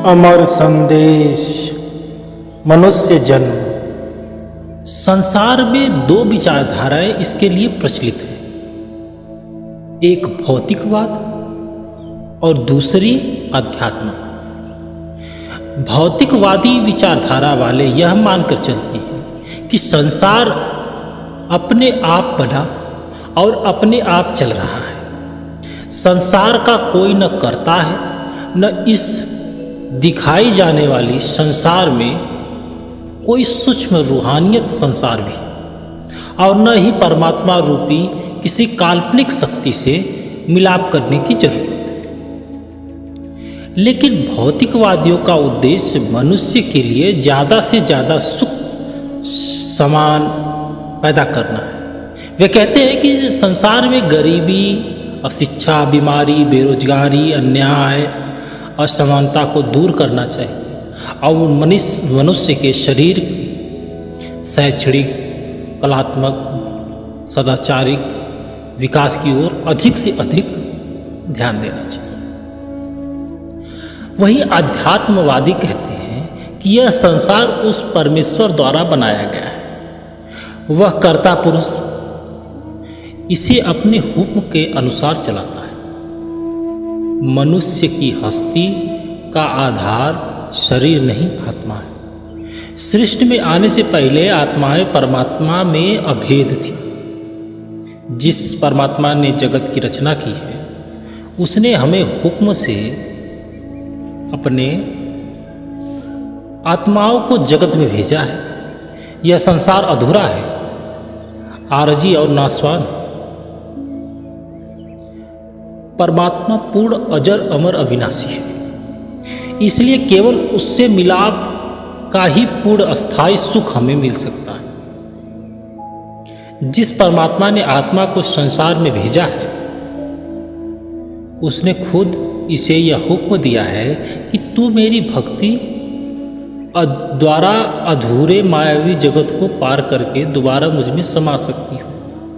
अमर संदेश। मनुष्य जन्म। संसार में दो विचारधाराएं इसके लिए प्रचलित हैं, एक भौतिकवाद और दूसरी अध्यात्मवाद। भौतिकवादी विचारधारा वाले यह मानकर चलते हैं कि संसार अपने आप बना और अपने आप चल रहा है। संसार का कोई न करता है, न इस दिखाई जाने वाली संसार में कोई सूक्ष्म रूहानियत संसार भी, और न ही परमात्मा रूपी किसी काल्पनिक शक्ति से मिलाप करने की जरूरत है। लेकिन भौतिकवादियों का उद्देश्य मनुष्य के लिए ज़्यादा से ज़्यादा सुख समान पैदा करना है। वे कहते हैं कि संसार में गरीबी, अशिक्षा, बीमारी, बेरोजगारी, अन्याय, असमानता को दूर करना चाहिए और मनुष्य के शरीर शैक्षणिक, कलात्मक, सदाचारिक विकास की ओर अधिक से अधिक ध्यान देना चाहिए। वहीं अध्यात्मवादी कहते हैं कि यह संसार उस परमेश्वर द्वारा बनाया गया है। वह कर्ता पुरुष इसे अपने हुक्म के अनुसार चलाता है। मनुष्य की हस्ती का आधार शरीर नहीं, आत्मा है। सृष्टि में आने से पहले आत्माएं परमात्मा में अभेद थी। जिस परमात्मा ने जगत की रचना की है, उसने हमें हुक्म से अपने आत्माओं को जगत में भेजा है। यह संसार अधूरा है, आरजी और नाशवान। परमात्मा पूर्ण, अजर, अमर, अविनाशी है। इसलिए केवल उससे मिलाप का ही पूर्ण अस्थायी सुख हमें मिल सकता है। जिस परमात्मा ने आत्मा को संसार में भेजा है, उसने खुद इसे यह हुक्म दिया है कि तू मेरी भक्ति द्वारा अधूरे मायावी जगत को पार करके दोबारा मुझ में समा सकती हो।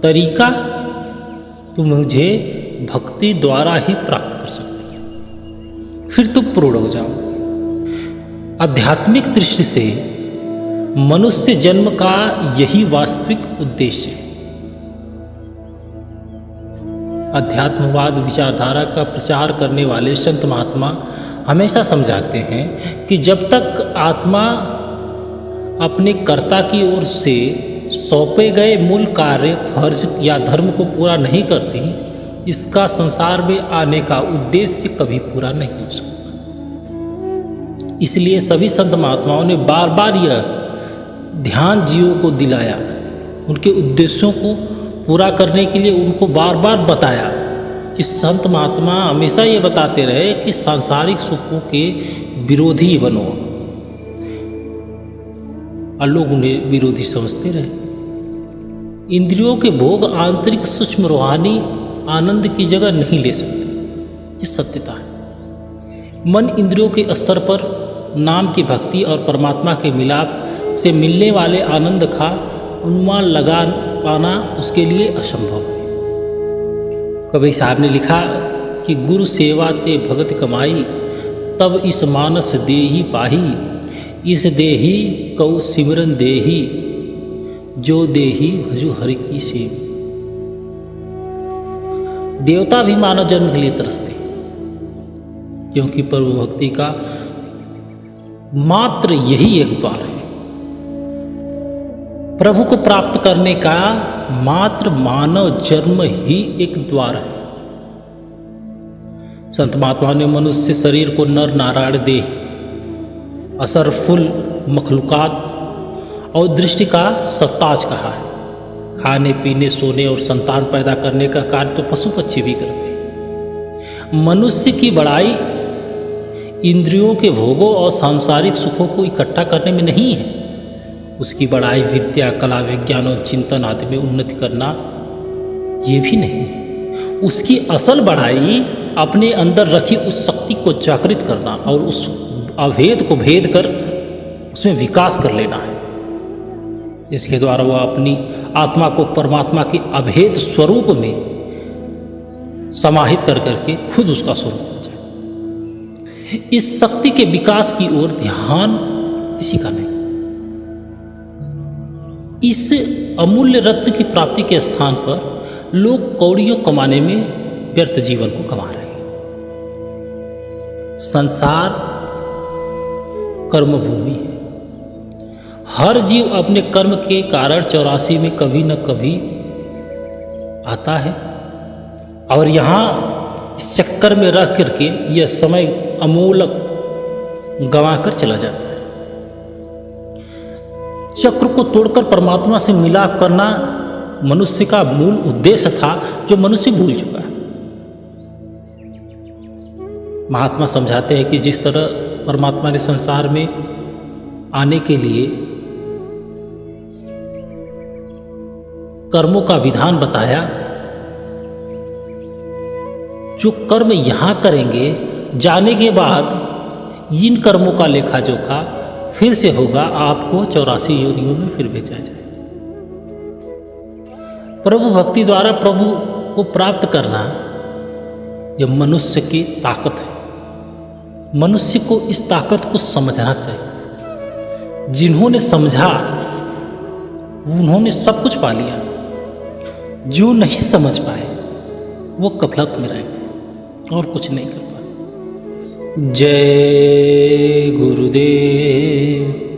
तरीका, तू मुझे भक्ति द्वारा ही प्राप्त कर सकती है, फिर तुम पूर्ण हो जाओ। आध्यात्मिक दृष्टि से मनुष्य जन्म का यही वास्तविक उद्देश्य है। अध्यात्मवाद विचारधारा का प्रचार करने वाले संत महात्मा हमेशा समझाते हैं कि जब तक आत्मा अपने कर्ता की ओर से सौंपे गए मूल कार्य, फर्ज या धर्म को पूरा नहीं करती, इसका संसार में आने का उद्देश्य कभी पूरा नहीं हो सकता। इसलिए सभी संत महात्माओं ने बार बार यह ध्यान जीवों को दिलाया, उनके उद्देश्यों को पूरा करने के लिए उनको बार बार बताया कि संत महात्मा हमेशा ये बताते रहे कि सांसारिक सुखों के विरोधी बनो, और लोग उन्हें विरोधी समझते रहे। इंद्रियों के भोग आंतरिक सूक्ष्म रूहानी आनंद की जगह नहीं ले सकते, ये सत्यता है। मन इंद्रियों के स्तर पर नाम की भक्ति और परमात्मा के मिलाप से मिलने वाले आनंद का अनुमान लगा पाना उसके लिए असंभव है। कबीर साहब ने लिखा कि गुरु सेवा ते भगत कमाई, तब इस मानस देही पाही, इस देही कऊ सिमरन देही, जो देही भजु हरि की सेव। देवता भी मानव जन्म के लिए तरसते, क्योंकि प्रभु भक्ति का मात्र यही एक द्वार है। प्रभु को प्राप्त करने का मात्र मानव जन्म ही एक द्वार है। संत महात्मा ने मनुष्य शरीर को नर नारायण देह, असरफुल मखलूकात और दृष्टि का सरताज कहा है। खाने, पीने, सोने और संतान पैदा करने का कार्य तो पशु पक्षी भी करते हैं। मनुष्य की बड़ाई इंद्रियों के भोगों और सांसारिक सुखों को इकट्ठा करने में नहीं है। उसकी बड़ाई विद्या, कला, विज्ञान और चिंतन आदि में उन्नति करना ये भी नहीं है। उसकी असल बड़ाई अपने अंदर रखी उस शक्ति को जागृत करना और उस अभेद को भेद कर उसमें विकास कर लेना है। इसके द्वारा वह अपनी आत्मा को परमात्मा के अभेद स्वरूप में समाहित कर करके खुद उसका स्वरूप हो जाए। इस शक्ति के विकास की ओर ध्यान किसी का नहीं। इस अमूल्य रत्न की प्राप्ति के स्थान पर लोग कौड़ियों कमाने में व्यर्थ जीवन को गंवा रहे हैं। संसार कर्मभूमि है। हर जीव अपने कर्म के कारण 84 में कभी न कभी आता है और यहाँ इस चक्कर में रह करके यह समय अमूलक गंवा कर चला जाता है। चक्र को तोड़कर परमात्मा से मिलाप करना मनुष्य का मूल उद्देश्य था, जो मनुष्य भूल चुका है। महात्मा समझाते हैं कि जिस तरह परमात्मा ने संसार में आने के लिए कर्मों का विधान बताया, जो कर्म यहां करेंगे जाने के बाद इन कर्मों का लेखा जोखा फिर से होगा, आपको 84 योनियों में फिर भेजा जाए। प्रभु भक्ति द्वारा प्रभु को प्राप्त करना यह मनुष्य की ताकत है। मनुष्य को इस ताकत को समझना चाहिए। जिन्होंने समझा उन्होंने सब कुछ पा लिया, जो नहीं समझ पाए वो गफलत में रह गए और कुछ नहीं कर पाए। जय गुरुदेव।